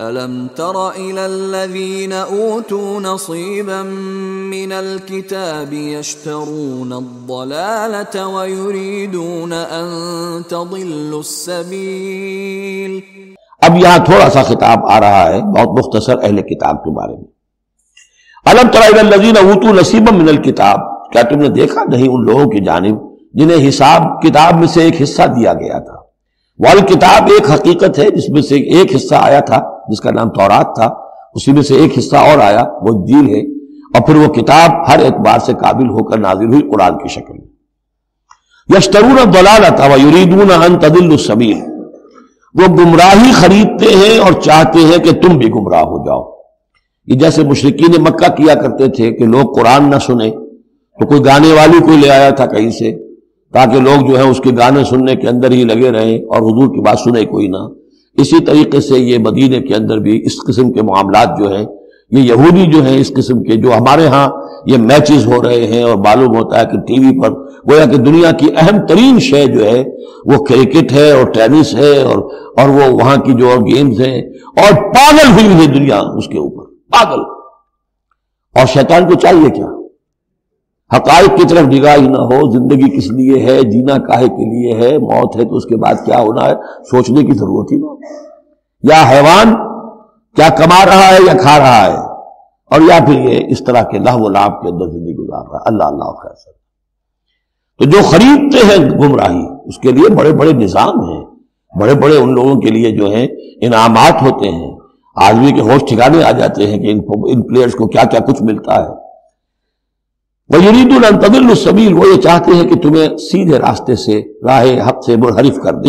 أَلَمْ تَرَ إِلَى الَّذِينَ أُوتُوا نَصِيبًا مِّنَ الْكِتَابِ يَشْتَرُونَ الضَّلَالَةَ وَيُرِيدُونَ أَن تَضِلُّوا السَّبِيلَ۔ اب یہاں تھوڑا سا خطاب آ رہا ہے بہت مختصر اہل کتاب کے بارے میں۔ أَلَمْ تَرَ إِلَى الَّذِينَ أُوتُوا نَصِيبًا مِّنَ الْكِتَابِ، کیا تم نے دیکھا نہیں ان لوگوں کی جانب جنہیں حساب کتاب میں سے ایک حصہ دیا گیا تھا۔ والکتاب ایک حقیقت ہے جس میں سے ایک حصہ آیا تھا جس کا نام تورات تھا، اسی میں سے ایک حصہ اور آیا وہ انجیل ہے، اور پھر وہ کتاب ہر اعتبار سے قابل ہو کر نازل ہوئی قرآن کی شکل میں۔ یشترون الضلالۃ ویریدون ان تضلوا السبیل، وہ گمراہی خریدتے ہیں اور چاہتے ہیں کہ تم بھی گمراہ ہو جاؤ۔ یہ جیسے مشرکین مکہ کیا کرتے تھے کہ لوگ قرآن نہ سنیں تو کوئی گانے والی کوئی لے آیا تھا کہیں سے تاکہ لوگ جو ہے اس کے گانے سننے کے اندر ہی لگے رہیں اور حضور کی بات سنے کوئی نہ۔ اسی طریقے سے یہ مدینے کے اندر بھی اس قسم کے معاملات جو ہیں، یہ یہودی جو ہیں اس قسم کے، جو ہمارے ہاں یہ میچز ہو رہے ہیں اور معلوم ہوتا ہے کہ ٹی وی پر گویا کہ دنیا کی اہم ترین شے جو ہے وہ کرکٹ ہے اور ٹینس ہے اور وہ وہاں کی جو گیمز ہیں، اور پاگل ہوئی ہے دنیا اس کے اوپر، پاگل۔ اور شیطان کو چاہیے کیا؟ حقائق کی طرف نگاہ ہی نہ ہو، زندگی کس لیے ہے، جینا کاہے کے لیے ہے، موت ہے تو اس کے بعد کیا ہونا ہے، سوچنے کی ضرورت ہی نہ ہو۔ یا حیوان کیا کما رہا ہے یا کھا رہا ہے، اور یا پھر یہ اس طرح کے لہو و لعب کے اندر زندگی گزار رہا ہے۔ اللہ اللہ خیر سے۔ تو جو خریدتے ہیں گمراہی، اس کے لیے بڑے بڑے نظام ہیں، بڑے بڑے ان لوگوں کے لیے جو ہیں انعامات ہوتے ہیں، آدمی کے ہوش ٹھکانے آ جاتے ہیں کہ ان پلیئرز کو کیا کیا کچھ ملتا ہے۔ وَيُرِيدُونَ أَن تَضِلُّوا السَّبِيلَ، وہ یہ چاہتے ہیں کہ تمہیں سیدھے راستے سے، راہ حق سے منحرف کر دیں۔